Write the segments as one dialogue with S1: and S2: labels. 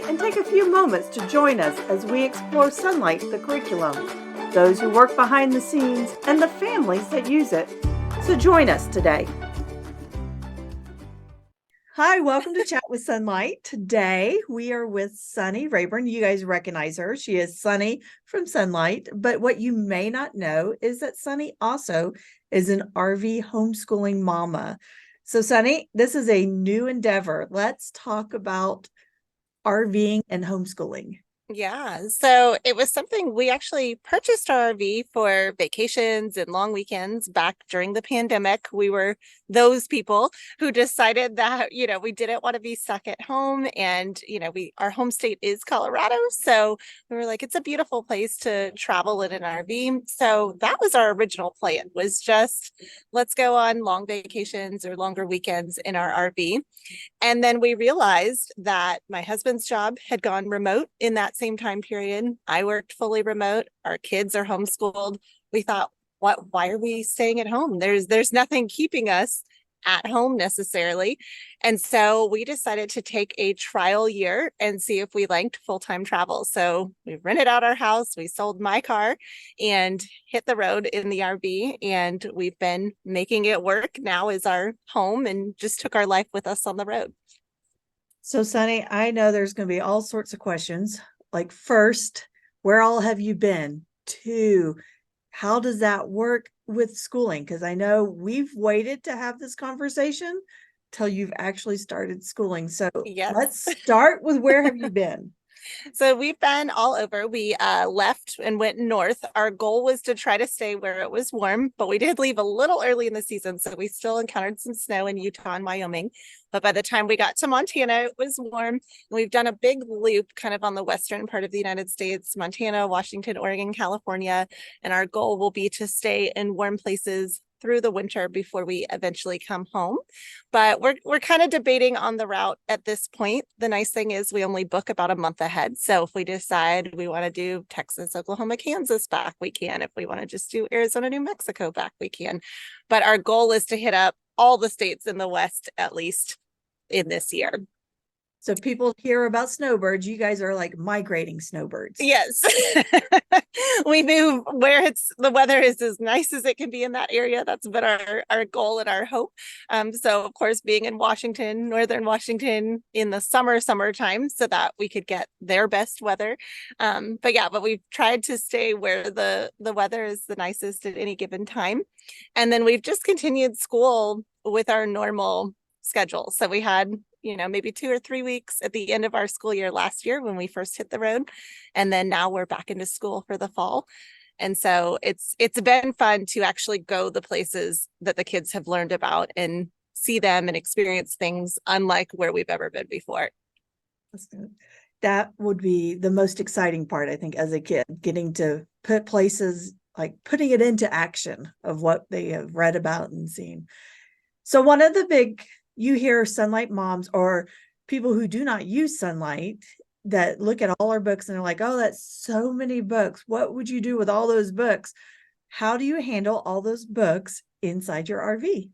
S1: and take a few moments to join us as we explore Sonlight, the curriculum, those who work behind the scenes, and the families that use it. So join us today. Hi, welcome to Chat with Sonlight. Today we are with Sunny Raybern. You guys recognize her. She is Sunny from Sonlight. But what you may not know is that Sunny also is an RV homeschooling mama. So, Sunny, this is a new endeavor. Let's talk about RVing and homeschooling.
S2: Yeah, so it was something we actually purchased our RV for vacations and long weekends back during the pandemic. We were those people who decided that, we didn't want to be stuck at home, and, our home state is Colorado. So we were like, it's a beautiful place to travel in an RV. So that was our original plan, was just let's go on long vacations or longer weekends in our RV. And then we realized that my husband's job had gone remote in that same time period. I worked fully remote. Our kids are homeschooled. We thought, why are we staying at home? There's nothing keeping us at home necessarily. And so we decided to take a trial year and see if we liked full-time travel. So we rented out our house, we sold my car and hit the road in the RV, and we've been making it work now as our home and just took our life with us on the road.
S1: So, Sunny, I know there's going to be all sorts of questions. Like, first, where all have you been? Two, how does that work with schooling? Because I know we've waited to have this conversation till you've actually started schooling. So
S2: Yes.
S1: let's start with where have you been?
S2: So we've been all over. We left and went north. Our goal was to try to stay where it was warm, but we did leave a little early in the season. So we still encountered some snow in Utah and Wyoming. But by the time we got to Montana, it was warm. We've done a big loop kind of on the western part of the United States, Montana, Washington, Oregon, California. And our goal will be to stay in warm places through the winter before we eventually come home. But we're kind of debating on the route at this point. The nice thing is we only book about a month ahead. So if we decide we want to do Texas, Oklahoma, Kansas back, we can. If we want to just do Arizona, New Mexico back, we can. But our goal is to hit up all the states in the West, at least in this year.
S1: So people hear about snowbirds. You guys are like migrating snowbirds.
S2: Yes. We move where the weather is as nice as it can be in that area. That's been our goal and our hope. So of course, being in Washington, northern Washington in the summertime, so that we could get their best weather. But we've tried to stay where the weather is the nicest at any given time. And then we've just continued school with our normal schedule. So we had maybe 2 or 3 weeks at the end of our school year last year when we first hit the road. And then now we're back into school for the fall. And so it's been fun to actually go the places that the kids have learned about and see them and experience things unlike where we've ever been before.
S1: That would be the most exciting part, I think, as a kid, getting to put places, like putting it into action of what they have read about and seen. So one of the big, you hear Sonlight moms or people who do not use Sonlight that look at all our books and they're like, oh, that's so many books. What would you do with all those books? How do you handle all those books inside your RV?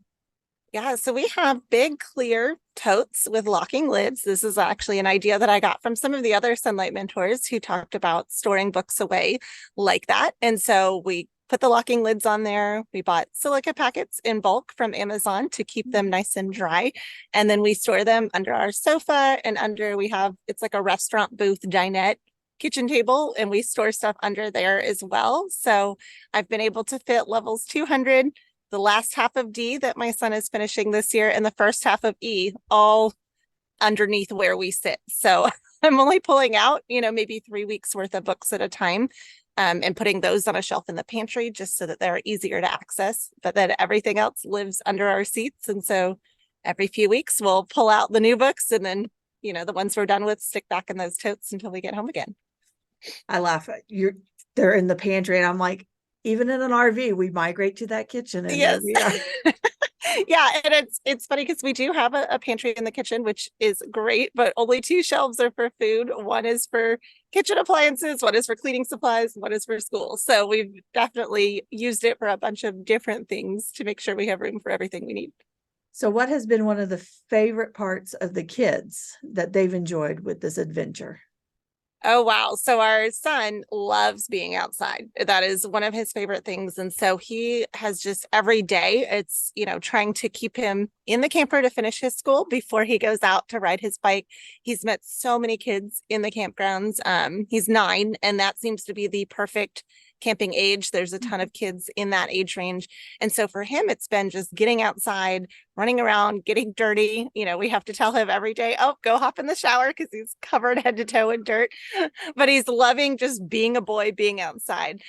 S2: Yeah, so we have big clear totes with locking lids. This is actually an idea that I got from some of the other Sonlight mentors who talked about storing books away like that. And so we put the locking lids on there. We bought silica packets in bulk from Amazon to keep them nice and dry. And then we store them under our sofa, and it's like a restaurant booth dinette kitchen table, and we store stuff under there as well. So I've been able to fit levels 200, the last half of D that my son is finishing this year, and the first half of E, all underneath where we sit. So I'm only pulling out, maybe 3 weeks worth of books at a time. And putting those on a shelf in the pantry just so that they're easier to access. But then everything else lives under our seats. And so every few weeks we'll pull out the new books, and then, the ones we're done with stick back in those totes until we get home again.
S1: I laugh at they're in the pantry, and I'm like, even in an RV, we migrate to that kitchen, and
S2: yes.
S1: there we are.
S2: Yeah, and it's funny because we do have a pantry in the kitchen, which is great, but only 2 shelves are for food. One is for kitchen appliances, one is for cleaning supplies, one is for school. So we've definitely used it for a bunch of different things to make sure we have room for everything we need.
S1: So what has been one of the favorite parts of the kids that they've enjoyed with this adventure?
S2: Oh, wow. So our son loves being outside. That is one of his favorite things. And so he has just every day, it's, trying to keep him in the camper to finish his school before he goes out to ride his bike. He's met so many kids in the campgrounds. He's 9, and that seems to be the perfect camping age. There's a ton of kids in that age range. And so for him, it's been just getting outside, running around, getting dirty. We have to tell him every day, oh, go hop in the shower because he's covered head to toe in dirt. But he's loving just being a boy, being outside.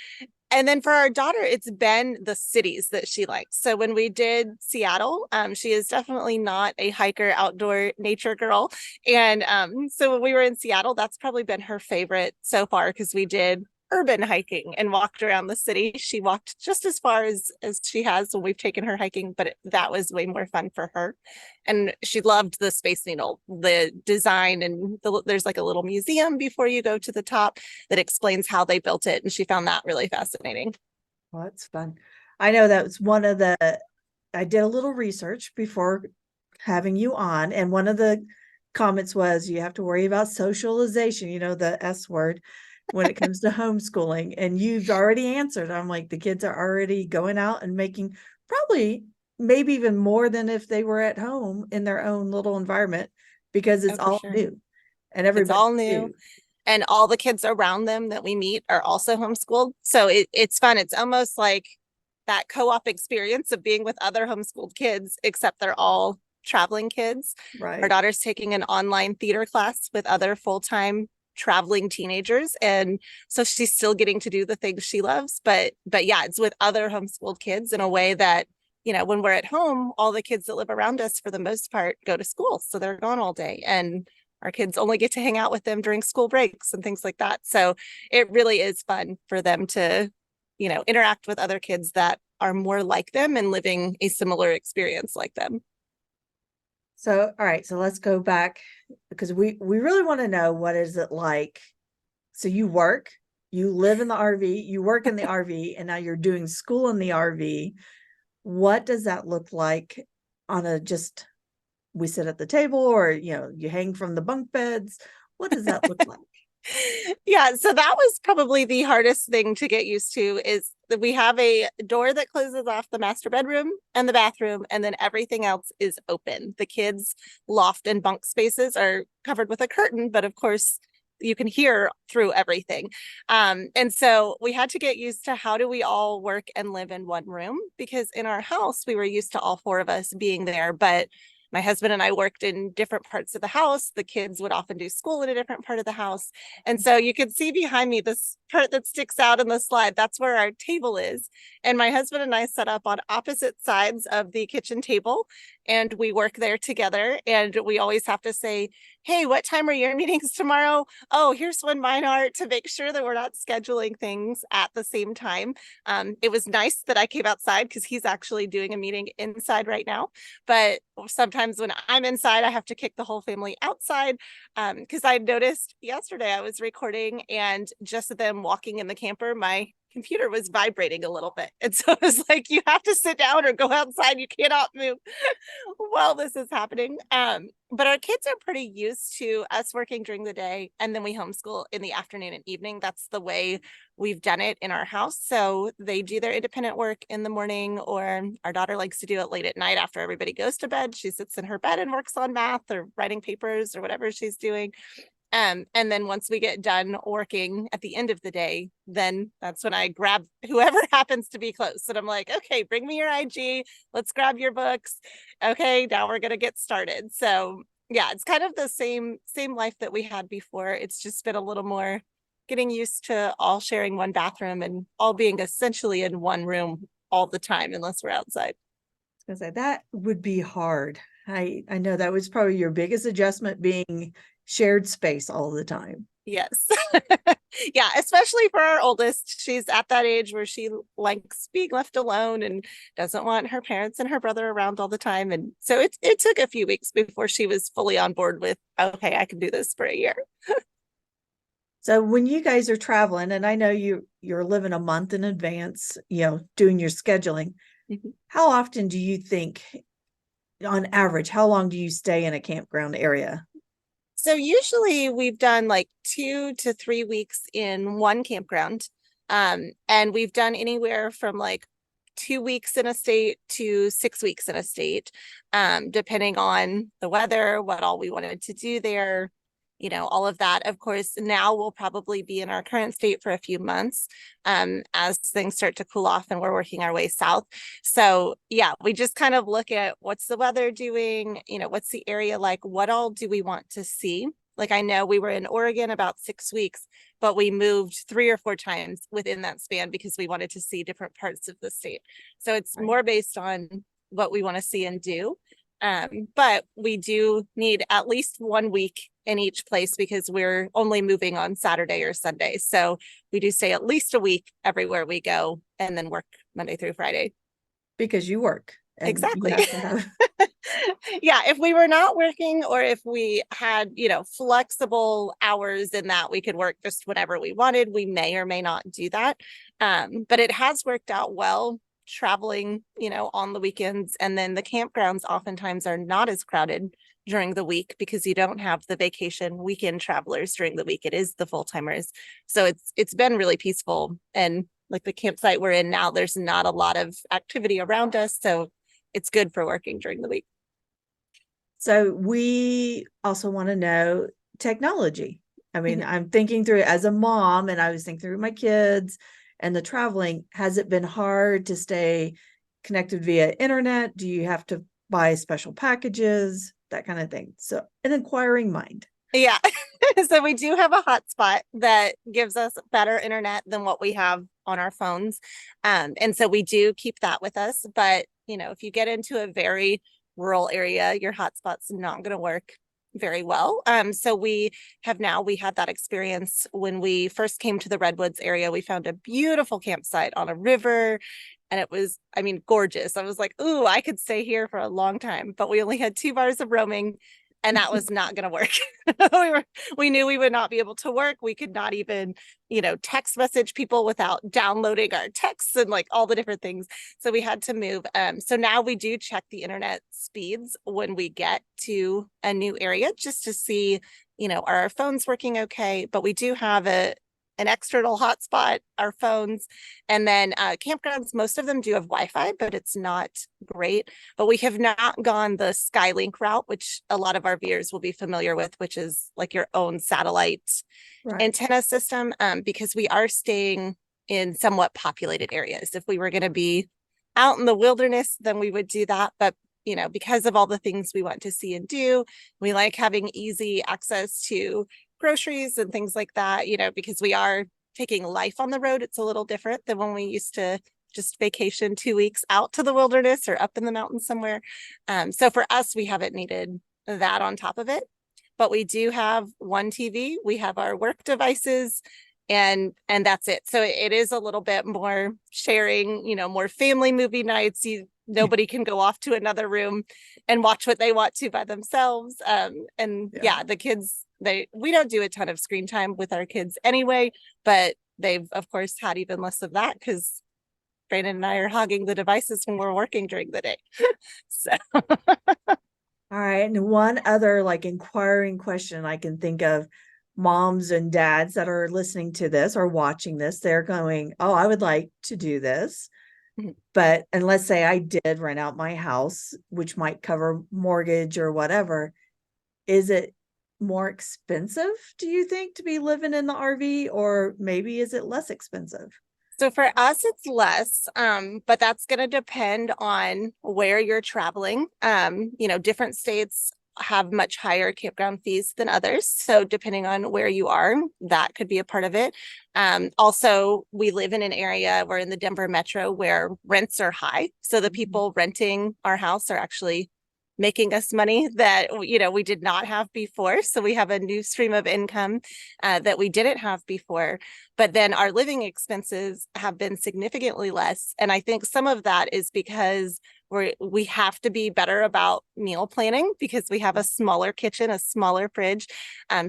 S2: And then for our daughter, it's been the cities that she likes. So when we did Seattle, she is definitely not a hiker, outdoor nature girl. And so when we were in Seattle, that's probably been her favorite so far because we did urban hiking and walked around the city. She walked just as far as she has when we've taken her hiking, but that was way more fun for her. And she loved the Space Needle, the design, and there's like a little museum before you go to the top that explains how they built it, and she found that really fascinating.
S1: Well, that's fun. I know that was I did a little research before having you on, and one of the comments was you have to worry about socialization, the S word, when it comes to homeschooling. And you've already answered. I'm like, the kids are already going out and making probably maybe even more than if they were at home in their own little environment, because it's
S2: Oh, for
S1: all
S2: sure.
S1: new and
S2: It's
S1: everybody
S2: all new.
S1: new.
S2: And all the kids around them that we meet are also homeschooled. So it's fun. It's almost like that co-op experience of being with other homeschooled kids, except they're all traveling kids. Our
S1: Right.
S2: daughter's taking an online theater class with other full-time traveling teenagers. And so she's still getting to do the things she loves. But yeah, it's with other homeschooled kids in a way that, when we're at home, all the kids that live around us for the most part go to school. So they're gone all day. And our kids only get to hang out with them during school breaks and things like that. So it really is fun for them to, interact with other kids that are more like them and living a similar experience like them.
S1: So, all right. So let's go back, because we really want to know, what is it like? So you live in the RV, you work in the RV, and now you're doing school in the RV. What does that look like on we sit at the table, or, you hang from the bunk beds? What does that look like?
S2: Yeah, so that was probably the hardest thing to get used to, is that we have a door that closes off the master bedroom and the bathroom, and then everything else is open. The kids' loft and bunk spaces are covered with a curtain, but of course you can hear through everything. And so we had to get used to, how do we all work and live in one room? Because in our house, we were used to all 4 of us being there, but my husband and I worked in different parts of the house. The kids would often do school in a different part of the house. And so you can see behind me this part that sticks out in the slide. That's where our table is. And my husband and I set up on opposite sides of the kitchen table, and we work there together. And we always have to say, hey, what time are your meetings tomorrow? Oh, here's when mine are, to make sure that we're not scheduling things at the same time. It was nice that I came outside because he's actually doing a meeting inside right now. But sometimes when I'm inside, I have to kick the whole family outside, because I noticed yesterday I was recording, and just them walking in the camper, my computer was vibrating a little bit. And so I was like, you have to sit down or go outside. You cannot move while this is happening. But our kids are pretty used to us working during the day, and then we homeschool in the afternoon and evening. That's the way we've done it in our house. So they do their independent work in the morning, or our daughter likes to do it late at night after everybody goes to bed. She sits in her bed and works on math or writing papers or whatever she's doing. And then once we get done working at the end of the day, then that's when I grab whoever happens to be close. And I'm like, okay, bring me your IG. Let's grab your books. Okay, now we're gonna get started. So yeah, it's kind of the same life that we had before. It's just been a little more getting used to all sharing one bathroom and all being essentially in one room all the time, unless we're outside.
S1: I was gonna say that would be hard. I know that was probably your biggest adjustment, being shared space all the time.
S2: Yes. Yeah, especially for our oldest. She's at that age where she likes being left alone and doesn't want her parents and her brother around all the time. And so it took a few weeks before she was fully on board with, okay, I can do this for a year.
S1: So when you guys are traveling, and I know you're living a month in advance, doing your scheduling,
S2: Mhm.
S1: how often do you think on average, how long do you stay in a campground area?
S2: So usually we've done like 2 to 3 weeks in one campground. And we've done anywhere from like 2 weeks in a state to 6 weeks in a state, depending on the weather, what all we wanted to do there, all of that. Of course, now we'll probably be in our current state for a few months, as things start to cool off and we're working our way south. So yeah, we just kind of look at what's the weather doing, what's the area like, what all do we want to see? Like I know we were in Oregon about 6 weeks, but we moved 3 or 4 times within that span because we wanted to see different parts of the state. So it's
S1: Right.
S2: more based on what we want to see and do. But we do need at least 1 week in each place because we're only moving on Saturday or Sunday. So we do stay at least a week everywhere we go and then work Monday through Friday.
S1: Because you work and you
S2: Exactly.
S1: have to have.
S2: Yeah, if we were not working or if we had, flexible hours in that we could work just whenever we wanted, we may or may not do that. But it has worked out well traveling, on the weekends. And then the campgrounds oftentimes are not as crowded during the week because you don't have the vacation weekend travelers during the week. It is the full timers. So it's been really peaceful. And like the campsite we're in now, there's not a lot of activity around us. So it's good for working during the week.
S1: So we also want to know technology. I mean,
S2: Mhm.
S1: I'm thinking through as a mom, and I was thinking through my kids and the traveling. Has it been hard to stay connected via internet? Do you have to buy special packages, that kind of thing? So an inquiring mind.
S2: Yeah. So we do have a hotspot that gives us better internet than what we have on our phones. And so we do keep that with us. But, if you get into a very rural area, your hotspot's not going to work very well. So we had that experience when we first came to the Redwoods area. We found a beautiful campsite on a river and it was, I mean, gorgeous. I was like, ooh, I could stay here for a long time, but we only had 2 bars of roaming and that was not going to work. we knew we would not be able to work. We could not even, text message people without downloading our texts and like all the different things. So we had to move. So now we do check the internet speeds when we get to a new area just to see, are our phones working okay? But we do have an external hotspot, our phones, and then campgrounds. Most of them do have Wi-Fi, but it's not great. But we have not gone the Skylink route, which a lot of our viewers will be familiar with, which is like your own satellite
S1: Right.
S2: antenna system, because we are staying in somewhat populated areas. If we were going to be out in the wilderness, then we would do that. But because of all the things we want to see and do, we like having easy access to groceries and things like that, because we are taking life on the road. It's a little different than when we used to just vacation 2 weeks out to the wilderness or up in the mountains somewhere. So for us, we haven't needed that on top of it, but we do have one TV. We have our work devices and that's it. So it is a little bit more sharing, more family movie nights. Nobody can go off to another room and watch what they want to by themselves. And
S1: Yeah.
S2: yeah, the kids, we don't do a ton of screen time with our kids anyway, but they've of course had even less of that because Brandon and I are hogging the devices when we're working during the day. So
S1: All right. And one other like inquiring question I can think of, moms and dads that are listening to this or watching this, they're going, oh, I would like to do this. But, and let's say I did rent out my house, which might cover mortgage or whatever. Is it more expensive, do you think, to be living in the RV, or maybe is it less expensive?
S2: So for us, it's less, but that's going to depend on where you're traveling. Different states have much higher campground fees than others. So depending on where you are, that could be a part of it. Also, we live in an area, we're in the Denver metro where rents are high. So the people renting our house are actually making us money that we did not have before. So we have a new stream of income that we didn't have before. But then our living expenses have been significantly less. And I think some of that is because we have to be better about meal planning because we have a smaller kitchen, a smaller fridge.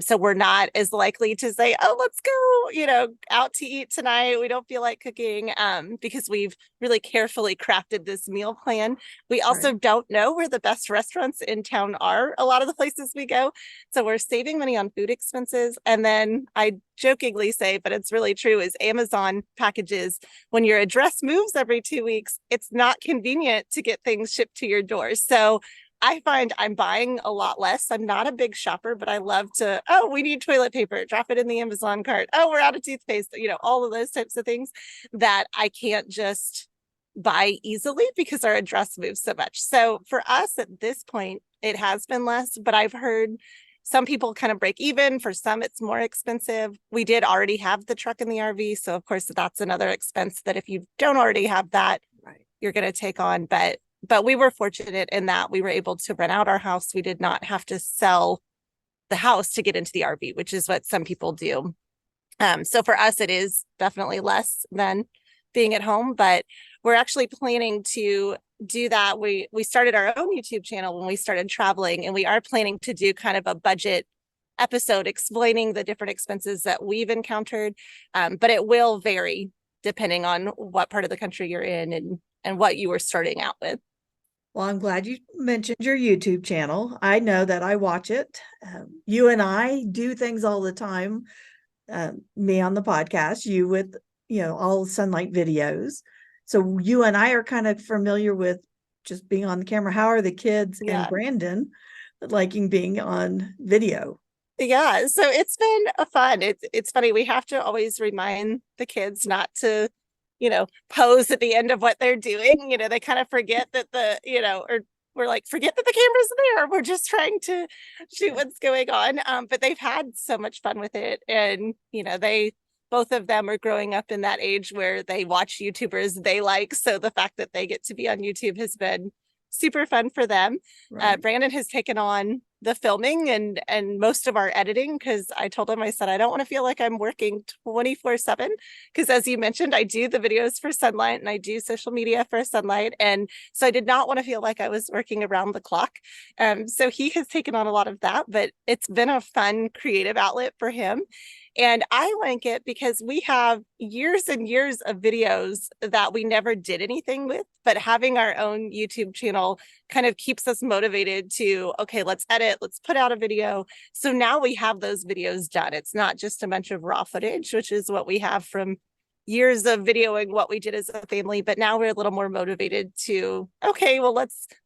S2: So we're not as likely to say, oh, let's go, out to eat tonight. We don't feel like cooking, because we've really carefully crafted this meal plan. We also don't know where the best restaurants in town are, a lot of the places we go. So we're saving money on food expenses. And then I jokingly say, but it's really true, is Amazon packages, when your address moves every 2 weeks, it's not convenient to get things shipped to your door. So I find I'm buying a lot less. I'm not a big shopper, but I love to, oh, we need toilet paper, drop it in the Amazon cart. Oh, we're out of toothpaste, all of those types of things that I can't just buy easily because our address moves so much. So for us at this point, it has been less, but I've heard some people kind of break even. For some, it's more expensive. We did already have the truck and the RV. So of course, that's another expense that if you don't already have that, you're going to take on. But we were fortunate in that we were able to rent out our house. We did not have to sell the house to get into the RV, which is what some people do. So for us, it is definitely less than being at home, but we're actually planning to do that. We started our own YouTube channel when we started traveling, and we are planning to do kind of a budget episode explaining the different expenses that we've encountered. But it will vary depending on what part of the country you're in and what you were starting out with.
S1: Well, I'm glad you mentioned your YouTube channel. I know that I watch it. You and I do things all the time. Me on the podcast, you with, all Sonlight videos. So you and I are kind of familiar with just being on the camera. How are the kids and Brandon liking being on video?
S2: Yeah, so it's been a fun. It's funny. We have to always remind the kids not to, pose at the end of what they're doing. They kind of forget that or we're like, forget that the camera's there. We're just trying to shoot what's going on. But they've had so much fun with it. And, both of them are growing up in that age where they watch YouTubers they like. So the fact that they get to be on YouTube has been super fun for them. Brandon has taken on the filming and most of our editing, because I told him, I said, I don't want to feel like I'm working 24/7, because as you mentioned, I do the videos for Sonlight and I do social media for Sonlight, and so I did not want to feel like I was working around the clock. So he has taken on a lot of that, but it's been a fun creative outlet for him. And I like it because we have years and years of videos that we never did anything with, but having our own YouTube channel kind of keeps us motivated to, okay, let's edit, let's put out a video. So now we have those videos done. It's not just a bunch of raw footage, which is what we have from years of videoing what we did as a family, but now we're a little more motivated to, okay, well,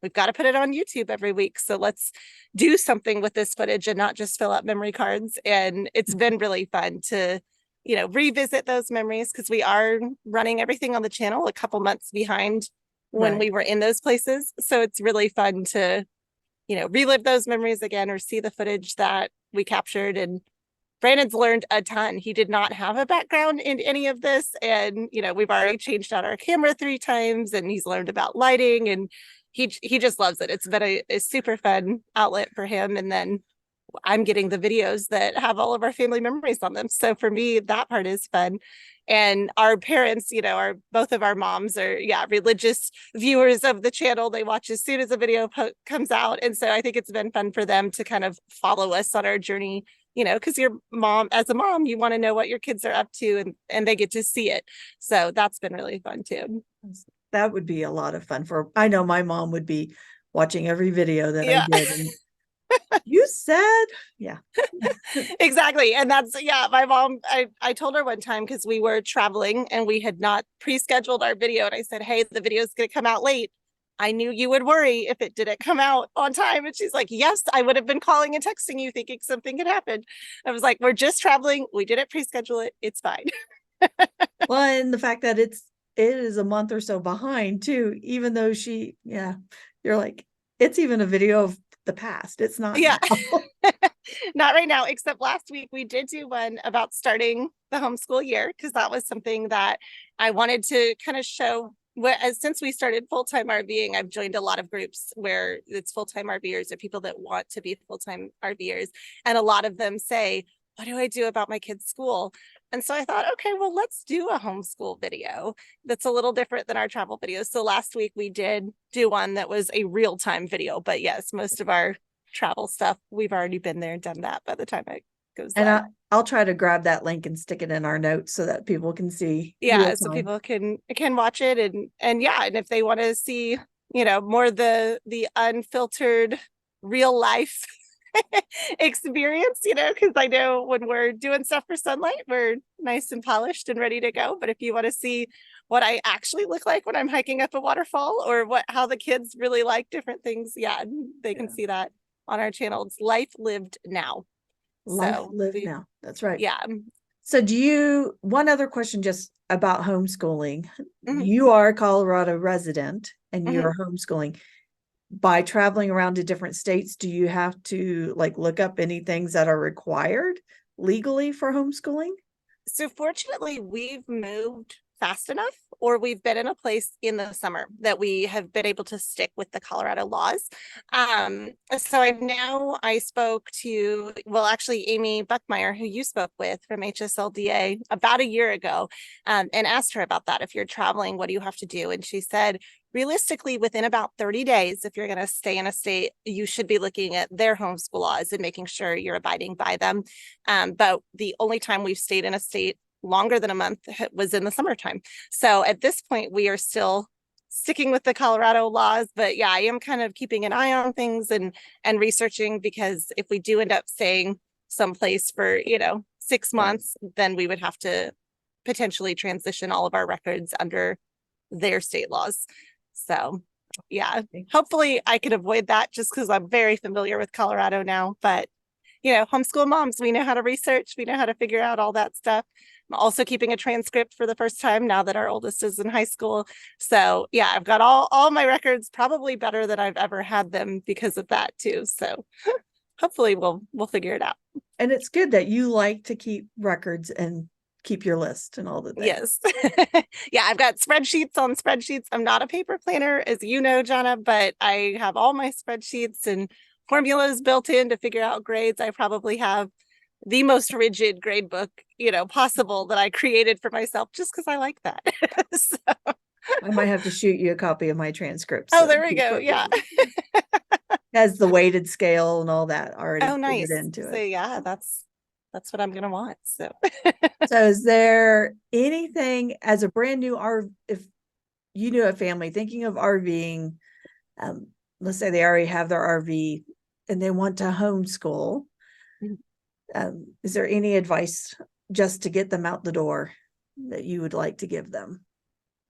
S2: we've got to put it on YouTube every week. So let's do something with this footage and not just fill out memory cards. And it's been really fun to, revisit those memories, because we are running everything on the channel a couple months behind when we were in those places. So it's really fun to, relive those memories again or see the footage that we captured. And Brandon's learned a ton. He did not have a background in any of this. And, we've already changed out our camera 3 times, and he's learned about lighting, and he just loves it. It's been a super fun outlet for him. And then I'm getting the videos that have all of our family memories on them. So for me, that part is fun. And our parents, both of our moms are, religious viewers of the channel. They watch as soon as a video comes out. And so I think it's been fun for them to kind of follow us on our journey, because your mom, as a mom, you want to know what your kids are up to, and they get to see it. So that's been really fun too.
S1: That would be a lot of fun I know my mom would be watching every video that I did. And you said,
S2: exactly. And that's, my mom, I told her one time, because we were traveling and we had not pre-scheduled our video. And I said, hey, the video is going to come out late. I knew you would worry if it didn't come out on time. And she's like, yes, I would have been calling and texting you thinking something had happened. I was like, we're just traveling. We didn't pre-schedule it. It's fine.
S1: Well, and the fact that it is a month or so behind too, even though you're like, it's even a video of the past. It's not.
S2: Not right now, except last week we did do one about starting the homeschool year, because that was something that I wanted to kind of show. Since we started full-time RVing, I've joined a lot of groups where it's full-time RVers or people that want to be full-time RVers. And a lot of them say, what do I do about my kids' school? And so I thought, okay, well, let's do a homeschool video that's a little different than our travel videos. So last week we did do one that was a real-time video, but yes, most of our travel stuff, we've already been there and done that by the time it goes
S1: And
S2: live.
S1: I'll try to grab that link and stick it in our notes so that people can see real
S2: Yeah, so
S1: time.
S2: people can watch it, and yeah, and if they want to see, more the unfiltered real life experience, because I know when we're doing stuff for Sonlight, we're nice and polished and ready to go. But if you want to see what I actually look like when I'm hiking up a waterfall, or how the kids really like different things, yeah, they can see that on our channel. It's Life Lived Now.
S1: Life
S2: So
S1: lived now. That's right.
S2: yeah.
S1: So one other question just about homeschooling.
S2: Mhm,
S1: You are a Colorado resident and
S2: mhm.
S1: you're homeschooling. By traveling around to different states, do you have to like look up any things that are required legally for homeschooling?
S2: So fortunately, we've moved fast enough, or we've been in a place in the summer that we have been able to stick with the Colorado laws. So I spoke to, well, actually Amy Buckmeyer, who you spoke with from HSLDA about a year ago, and asked her about that. If you're traveling, what do you have to do? And she said, realistically, within about 30 days, if you're going to stay in a state, you should be looking at their homeschool laws and making sure you're abiding by them. But the only time we've stayed in a state longer than a month was in the summertime. So at this point, we are still sticking with the Colorado laws. But yeah, I am kind of keeping an eye on things and researching, because if we do end up staying someplace for 6 months, then we would have to potentially transition all of our records under their state laws. So yeah, hopefully I could avoid that, just because I'm very familiar with Colorado now. But homeschool moms, we know how to research, we know how to figure out all that stuff. I'm also keeping a transcript for the first time now that our oldest is in high school. So yeah, I've got all my records, probably better than I've ever had them because of that too. So hopefully we'll figure it out.
S1: And it's good that you like to keep records and keep your list and all the things.
S2: Yes. Yeah, I've got spreadsheets on spreadsheets. I'm not a paper planner, as you know, Jonna, but I have all my spreadsheets and formulas built in to figure out grades. I probably have the most rigid grade book, possible, that I created for myself just because I like that. So,
S1: I might have to shoot you a copy of my transcripts.
S2: oh, there we go. Yeah.
S1: Has the weighted scale and all that already
S2: Oh,
S1: figured
S2: nice.
S1: into
S2: So
S1: it.
S2: yeah, that's what I'm gonna want. So
S1: So is there anything as a brand new RV, if you knew a family thinking of RVing, let's say they already have their RV and they want to homeschool, is there any advice just to get them out the door that you would like to give them?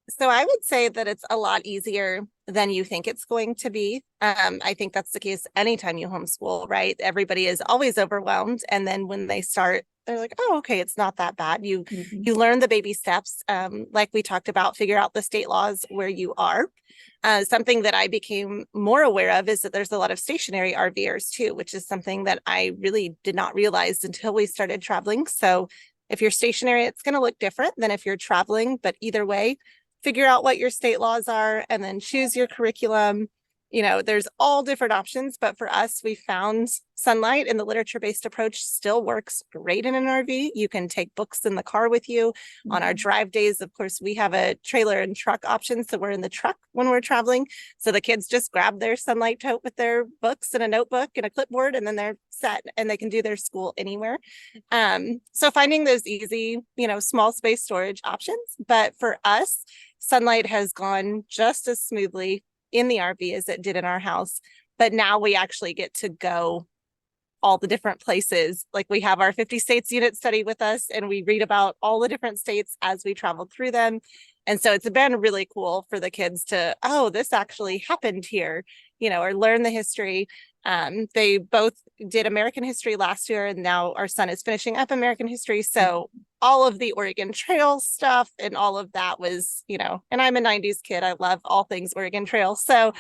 S2: So I would say that it's a lot easier than you think it's going to be. I think that's the case anytime you homeschool, right? Everybody is always overwhelmed. And then when they start, they're like, oh, okay, it's not that bad. You learn the baby steps. Like we talked about, figure out the state laws where you are. Something that I became more aware of is that there's a lot of stationary RVers too, which is something that I really did not realize until we started traveling. So if you're stationary, it's going to look different than if you're traveling, but either way, figure out what your state laws are and then choose your curriculum. There's all different options, but for us, we found Sonlight, and the literature-based approach still works great in an RV. You can take books in the car with you. On our drive days, of course, we have a trailer and truck option, so we're in the truck when we're traveling. So the kids just grab their Sonlight tote with their books and a notebook and a clipboard, and then they're set and they can do their school anywhere. So finding those easy, small space storage options. But for us, Sonlight has gone just as smoothly in the RV as it did in our house. But now we actually get to go all the different places. Like we have our 50 states unit study with us, and we read about all the different states as we traveled through them. And so it's been really cool for the kids to, oh, this actually happened here, or learn the history. They both did American history last year, and now our son is finishing up American history. So all of the Oregon Trail stuff and all of that was, and I'm a 90s kid. I love all things Oregon Trail. So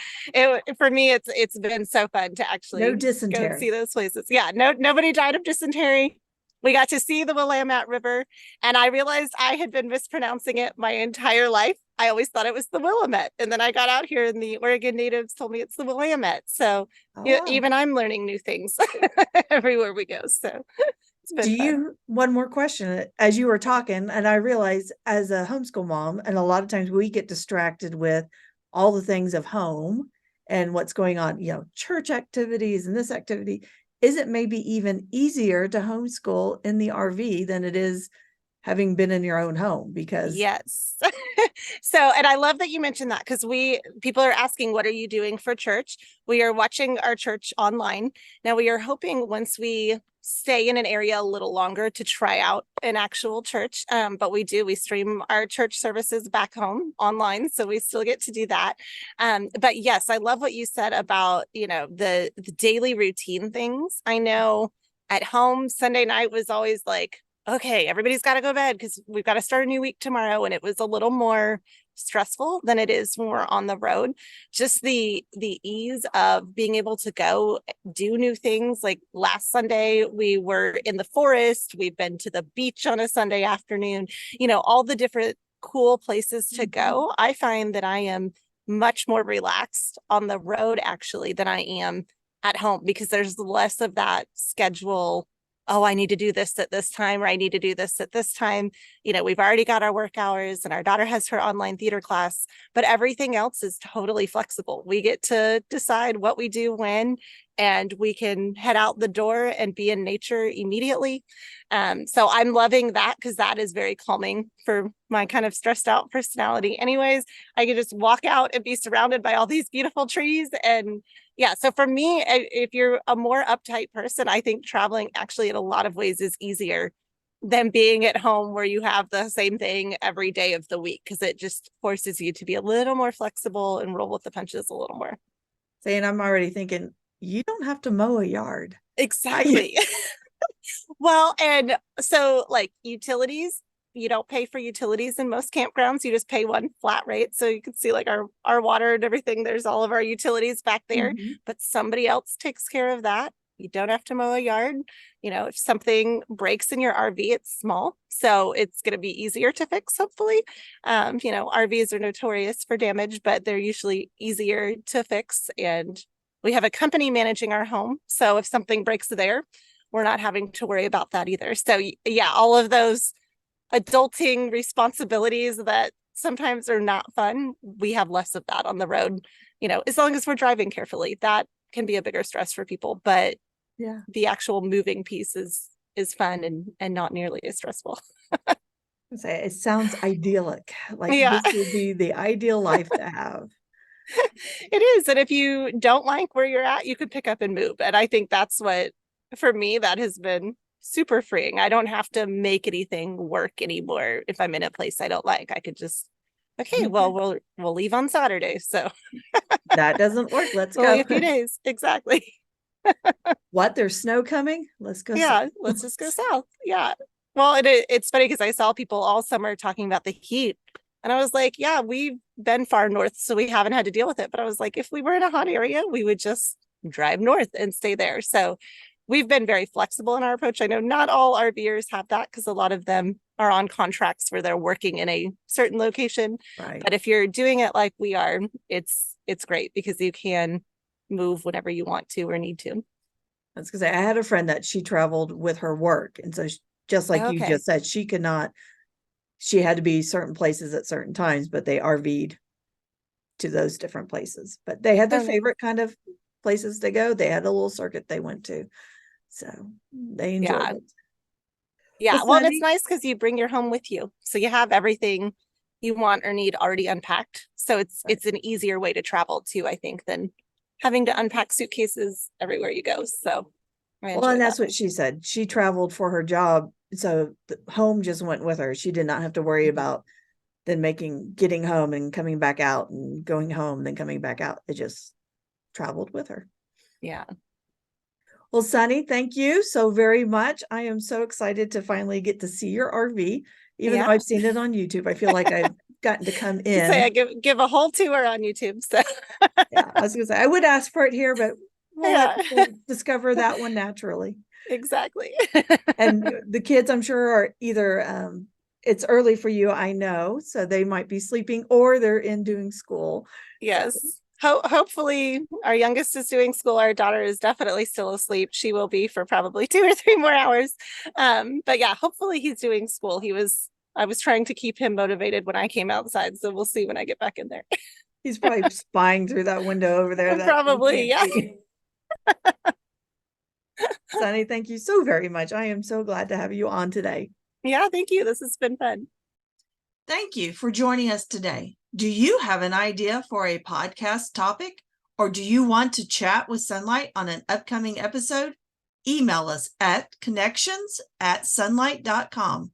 S2: for me, it's been so fun to
S1: No
S2: actually go and see
S1: dysentery.
S2: those places. Yeah, nobody died of dysentery. We got to see the Willamette River, and I realized I had been mispronouncing it my entire life. I always thought it was the Willamette, and then I got out here and the Oregon natives told me it's the Willamette. So
S1: Oh, wow.
S2: even I'm learning new things everywhere we go. So It's been fun.
S1: One more question as you were talking, and I realize as a homeschool mom, and a lot of times we get distracted with all the things of home and what's going on, church activities and this activity. Is it maybe even easier to homeschool in the RV than it is having been in your own home? Because
S2: Yes. So, and I love that you mentioned that because people are asking, what are you doing for church? We are watching our church online. Now, we are hoping once we stay in an area a little longer to try out an actual church. But we stream our church services back home online. So we still get to do that. But yes, I love what you said about, the daily routine things. I know at home, Sunday night was always like, okay, everybody's got to go to bed because we've got to start a new week tomorrow. And it was a little more stressful than it is when we're on the road. Just the ease of being able to go do new things. Like last Sunday, we were in the forest. We've been to the beach on a Sunday afternoon, all the different cool places to go. I find that I am much more relaxed on the road actually than I am at home because there's less of that schedule. Oh, I need to do this at this time, or I need to do this at this time. We've already got our work hours and our daughter has her online theater class, but everything else is totally flexible. We get to decide what we do when, and we can head out the door and be in nature immediately. So I'm loving that because that is very calming for my kind of stressed out personality. Anyways, I can just walk out and be surrounded by all these beautiful trees. And yeah, so for me, if you're a more uptight person, I think traveling actually in a lot of ways is easier than being at home where you have the same thing every day of the week because it just forces you to be a little more flexible and roll with the punches a little more.
S1: saying I'm already thinking, you don't have to mow a yard.
S2: Exactly. Well, and so like utilities, you don't pay for utilities in most campgrounds. You just pay one flat rate. So you can see like our water and everything. There's all of our utilities back there,
S1: Mhm.
S2: but somebody else takes care of that. You don't have to mow a yard. If something breaks in your RV, it's small. So it's going to be easier to fix, hopefully. RVs are notorious for damage, but they're usually easier to fix. And we have a company managing our home. So if something breaks there, we're not having to worry about that either. So yeah, all of those adulting responsibilities that sometimes are not fun, we have less of that on the road. As long as we're driving carefully, that can be a bigger stress for people, but
S1: Yeah.
S2: the actual moving piece is fun and not nearly as stressful.
S1: Say it sounds idyllic. Like
S2: Yeah.
S1: this would be the ideal life to have.
S2: It is. And if you don't like where you're at, you could pick up and move. And I think that's what, for me, that has been super freeing. I don't have to make anything work anymore. If I'm in a place I don't like, I could just, okay, well, we'll leave on Saturday. So
S1: That doesn't work. Let's
S2: only
S1: go.
S2: a few days. Exactly.
S1: What? There's snow coming? Let's go
S2: Yeah.
S1: south.
S2: Let's just go south. Yeah. Well, it's funny because I saw people all summer talking about the heat. And I was like, yeah, we've been far north, so we haven't had to deal with it. But I was like, if we were in a hot area, we would just drive north and stay there. So we've been very flexible in our approach. I know not all RVers have that because a lot of them are on contracts where they're working in a certain location.
S1: Right.
S2: But if you're doing it like we are, it's great because you can move whenever you want to or need to.
S1: I was gonna say I had a friend that she traveled with her work. And so just like you
S2: Okay.
S1: just said, she had to be certain places at certain times, but they RV'd to those different places. But they had their
S2: Oh,
S1: favorite kind of places to go. They had a little circuit they went to. So they enjoyed
S2: yeah.
S1: it. Well,
S2: Yeah. Well, and it's
S1: Sunny,
S2: nice because you bring your home with you. So you have everything you want or need already unpacked. So
S1: right.
S2: it's an easier way to travel too, I think, than having to unpack suitcases everywhere you go. So I
S1: Well,
S2: enjoy
S1: and
S2: that.
S1: that's what she said. She traveled for her job. So the home just went with her. She did not have to worry
S2: Mhm.
S1: about then getting home and coming back out and going home, then coming back out. It just traveled with her.
S2: Yeah.
S1: Well, Sunny, thank you so very much. I am so excited to finally get to see your RV. Even though
S2: Yeah.
S1: I've seen it on YouTube, I feel like I've gotten to come
S2: To say I
S1: in.
S2: give a whole tour on YouTube. So
S1: Yeah, I was gonna say I would ask for it here, but we'll let
S2: yeah,
S1: people discover that one naturally.
S2: exactly.
S1: And the kids, I'm sure, are either it's early for you, I know, so they might be sleeping or they're in doing school. So
S2: Yes. Hopefully our youngest is doing school. Our daughter is definitely still asleep. She will be for probably 2 or 3 more hours. But yeah, hopefully he's doing school. I was trying to keep him motivated when I came outside. So we'll see when I get back in there.
S1: He's probably spying through that window over there that you
S2: Probably,
S1: can't
S2: yeah.
S1: see. Sunny, thank you so very much. I am so glad to have you on today.
S2: Yeah, thank you. This has been fun.
S1: Thank you for joining us today. Do you have an idea for a podcast topic, or do you want to chat with Sonlight on an upcoming episode? Email us at connections@sonlight.com